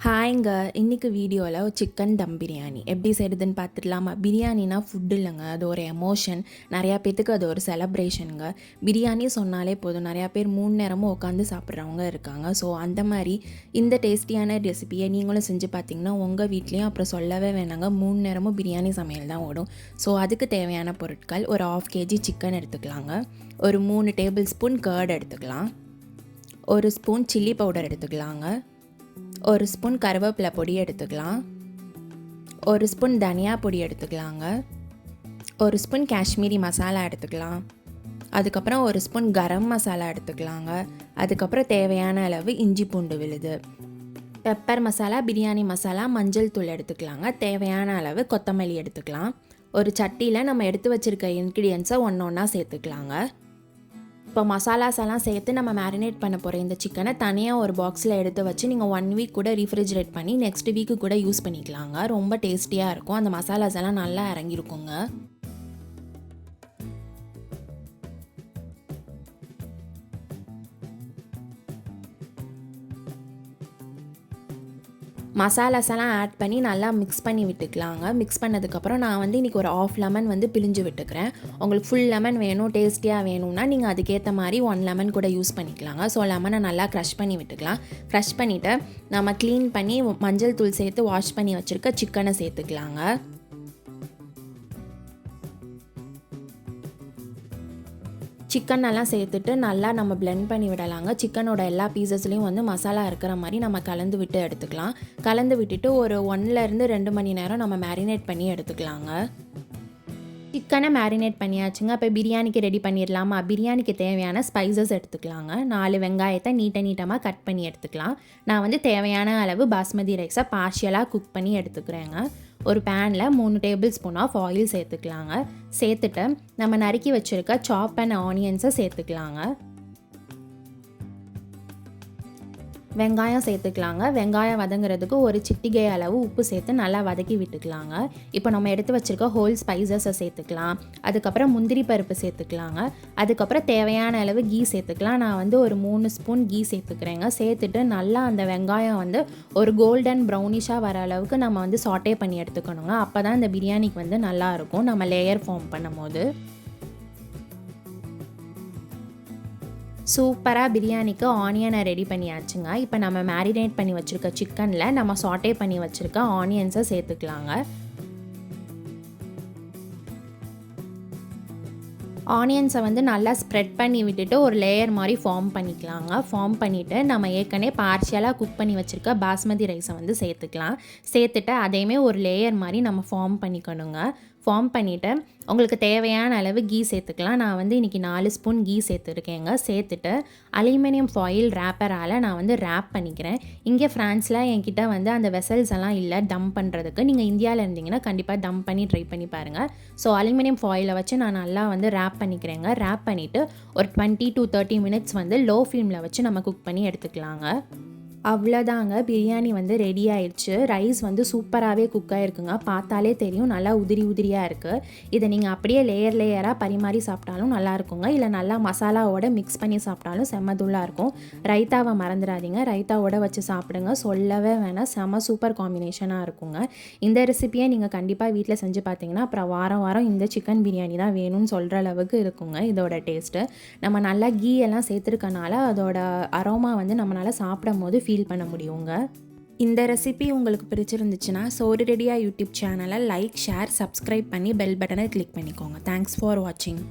ஹாய்ங்க, இன்றைக்கி வீடியோவில் சிக்கன் தம் பிரியாணி எப்படி செய்கிறதுன்னு பார்த்துடலாமா? பிரியாணினா ஃபுட் இல்லைங்க, அது ஒரு எமோஷன். நிறையா பேர்த்துக்கு அது ஒரு செலப்ரேஷனுங்க. பிரியாணி சொன்னாலே போதும், நிறையா பேர் 3 நேரமும் உட்காந்து சாப்பிட்றவங்க இருக்காங்க. ஸோ அந்த மாதிரி இந்த டேஸ்டியான ரெசிபியை நீங்களும் செஞ்சு பார்த்தீங்கன்னா உங்கள் வீட்லேயும் அப்புறம் சொல்லவே வேணாங்க, 3 நேரமும் பிரியாணி சமையல் தான் ஓடும். ஸோ அதுக்கு தேவையான பொருட்கள்: ஒரு 1/2 kg சிக்கன் எடுத்துக்கலாங்க, ஒரு 3 டேபிள் ஸ்பூன் கர்ட் எடுத்துக்கலாம், ஒரு ஸ்பூன் சில்லி பவுடர் எடுத்துக்கலாங்க, ஒரு ஸ்பூன் கருவேப்பிலை பொடி எடுத்துக்கலாம், ஒரு ஸ்பூன் தனியா பொடி எடுத்துக்கலாங்க, ஒரு ஸ்பூன் காஷ்மீரி மசாலா எடுத்துக்கலாம், அதுக்கப்புறம் ஒரு ஸ்பூன் கரம் மசாலா எடுத்துக்கலாங்க, அதுக்கப்புறம் தேவையான அளவு இஞ்சி பூண்டு விழுது, பெப்பர் மசாலா, பிரியாணி மசாலா, மஞ்சள் தூள் எடுத்துக்கலாங்க, தேவையான அளவு கொத்தமல்லி எடுத்துக்கலாம். ஒரு சட்டியில் நம்ம எடுத்து வச்சுருக்க இன்க்ரீடியன்ஸை ஒன்றா சேர்த்துக்கலாங்க. இப்போ மசாலாஸ் எல்லாம் சேர்த்து நம்ம மேரினேட் பண்ண போகிற இந்த சிக்கனை தனியாக ஒரு பாக்ஸில் எடுத்து வச்சு நீங்கள் 1 வீக் கூட ரீஃப்ரிஜரேட் பண்ணி நெக்ஸ்ட் வீக்கு கூட யூஸ் பண்ணிக்கலாங்க. ரொம்ப டேஸ்டியாக இருக்கும், அந்த மசாலாஸ் எல்லாம் நல்லா இறங்கியிருக்குங்க. மசாலாஸ் எல்லாம் ஆட் பண்ணி நல்லா மிக்ஸ் பண்ணி விட்டுக்கலாங்க. மிக்ஸ் பண்ணதுக்கப்புறம் நான் இன்றைக்கி ஒரு 1/2 லெமன் பிழிஞ்சு விட்டுக்கிறேன். உங்களுக்கு ஃபுல் லெமன் வேணும், டேஸ்டியாக வேணும்னா நீங்கள் அதுக்கேற்ற மாதிரி 1 லெமன் கூட யூஸ் பண்ணிக்கலாங்க. ஸோ லெமனை நல்லா க்ரஷ் பண்ணி விட்டுக்கலாம். க்ரஷ் பண்ணிவிட்டு நம்ம க்ளீன் பண்ணி மஞ்சள் தூள் சேர்த்து வாஷ் பண்ணி வச்சுருக்க சிக்கனை சேர்த்துக்கலாங்க. சிக்கன் எல்லாம் சேர்த்துட்டு நல்லா நம்ம பிளெண்ட் பண்ணி விடலாங்க. சிக்கனோட எல்லா பீசஸ்லேயும் மசாலா இருக்கிற மாதிரி நம்ம கலந்து விட்டு எடுத்துக்கலாம். கலந்து விட்டுட்டு ஒரு 1லேருந்து 2 மணி நேரம் நம்ம மேரினேட் பண்ணி எடுத்துக்கலாங்க. சிக்கனை மேரினேட் பண்ணியாச்சுங்க. இப்போ பிரியாணிக்கு ரெடி பண்ணிடலாமா? பிரியாணிக்கு தேவையான ஸ்பைசஸ் எடுத்துக்கலாங்க. 4 வெங்காயத்தை நீட்டமாக கட் பண்ணி எடுத்துக்கலாம். நான் தேவையான அளவு பாஸ்மதி ரைஸை பார்ஷியலாக குக் பண்ணி எடுத்துக்கிறேங்க. ஒரு பேனில் 3 டேபிள் ஸ்பூன் ஆஃப் ஆயில் சேர்த்துக்கலாங்க. சேர்த்துட்டு நம்ம நறுக்கி வச்சுருக்க சாப் அண்ட் ஆனியன்ஸை சேர்த்துக்கலாங்க. வெங்காயம் சேர்த்துக்கலாங்க. வெங்காயம் வதங்குறதுக்கு ஒரு சிட்டிகை அளவு உப்பு சேர்த்து நல்லா வதக்கி விட்டுக்கலாங்க. இப்போ நம்ம எடுத்து வச்சுருக்க ஹோல் ஸ்பைசஸை சேர்த்துக்கலாம். அதுக்கப்புறம் முந்திரி பருப்பு சேர்த்துக்கலாங்க. அதுக்கப்புறம் தேவையான அளவு கீ சேர்த்துக்கலாம். நான் ஒரு 3 ஸ்பூன் கீ சேர்த்துக்கிறேங்க. சேர்த்துட்டு நல்லா அந்த வெங்காயம் ஒரு கோல்டன் ப்ரௌனிஷாக வர அளவுக்கு நம்ம சாட்டே பண்ணி எடுத்துக்கணுங்க. அப்போ தான் இந்த பிரியாணிக்கு நல்லாயிருக்கும் நம்ம லேயர் ஃபார்ம் பண்ணும் போது. சூப்பராக பிரியாணிக்கு ஆனியனை ரெடி பண்ணியாச்சுங்க. இப்போ நம்ம மேரினேட் பண்ணி வச்சுருக்க சிக்கனில் நம்ம சாட்டே பண்ணி வச்சுருக்க ஆனியன்ஸை சேர்த்துக்கலாங்க. ஆனியன்ஸை நல்லா ஸ்ப்ரெட் பண்ணி விட்டுட்டு ஒரு லேயர் மாதிரி ஃபார்ம் பண்ணிக்கலாங்க. ஃபார்ம் பண்ணிவிட்டு நம்ம ஏற்கனவே பார்ஷியலாக குக் பண்ணி வச்சுருக்க பாஸ்மதி ரைஸை சேர்த்துக்கலாம். சேர்த்துட்டு அதையுமே ஒரு லேயர் மாதிரி நம்ம ஃபார்ம் பண்ணிக்கணுங்க. ஃபார்ம் பண்ணிவிட்டு உங்களுக்கு தேவையான அளவு கீ சேர்த்துக்கலாம். நான் இன்றைக்கி 4 ஸ்பூன் கீ சேர்த்துருக்கேங்க. சேர்த்துட்டு அலுமினியம் ஃபாயில் ரேப்பரால் நான் ரேப் பண்ணிக்கிறேன். இங்கே ஃப்ரான்ஸில் என்கிட்ட அந்த வெசல்ஸ் எல்லாம் இல்லை டம்ப் பண்ணுறதுக்கு. நீங்கள் இந்தியாவில் இருந்தீங்கன்னா கண்டிப்பாக டம்ப் பண்ணி ட்ரை பண்ணி பாருங்கள். ஸோ அலுமினியம் ஃபாயிலை வச்சு நான் நல்லா ரேப் பண்ணிக்கிறேங்க. ரேப் பண்ணிவிட்டு ஒரு 20 to 30 மினிட்ஸ் லோ ஃப்ளேமில் வச்சு நம்ம குக் பண்ணி எடுத்துக்கலாங்க. அவ்வளோதாங்க, பிரியாணி ரெடி ஆயிடுச்சு. ரைஸ் சூப்பராகவே குக் ஆகிருக்குங்க. பார்த்தாலே தெரியும் நல்லா உதிரியாக இருக்குது. இதை நீங்கள் அப்படியே லேயராக பரிமாறி சாப்பிட்டாலும் நல்லாயிருக்குங்க. இல்லை நல்லா மசாலாவோட மிக்ஸ் பண்ணி சாப்பிட்டாலும் செம்மதுள்ளாக இருக்கும். ரைத்தாவை மறந்துடாதீங்க, ரைத்தாவோட வச்சு சாப்பிடுங்க. சொல்லவே வேணாம், செம்ம சூப்பர் காம்பினேஷனாக இருக்குங்க. இந்த ரெசிபியை நீங்கள் கண்டிப்பாக வீட்டில் செஞ்சு பார்த்தீங்கன்னா அப்புறம் வாரம் இந்த சிக்கன் பிரியாணி தான் வேணும்னு சொல்கிற அளவுக்கு இருக்குங்க இதோட டேஸ்ட்டு. நம்ம நல்லா கீ எல்லாம் சேர்த்துருக்கனால அதோட அரோமா நம்மளால் சாப்பிடும் போது ஃபீல் பண்ண முடியுங்க. இந்த ரெசிபி உங்களுக்கு பிடிச்சிருந்துச்சுன்னா சோறு ரெடியா யூடியூப் சேனலை லைக், ஷேர், சப்ஸ்கிரைப் பண்ணி பெல் பட்டனை கிளிக் பண்ணிக்கோங்க. தேங்க்ஸ் ஃபார் வாட்சிங்.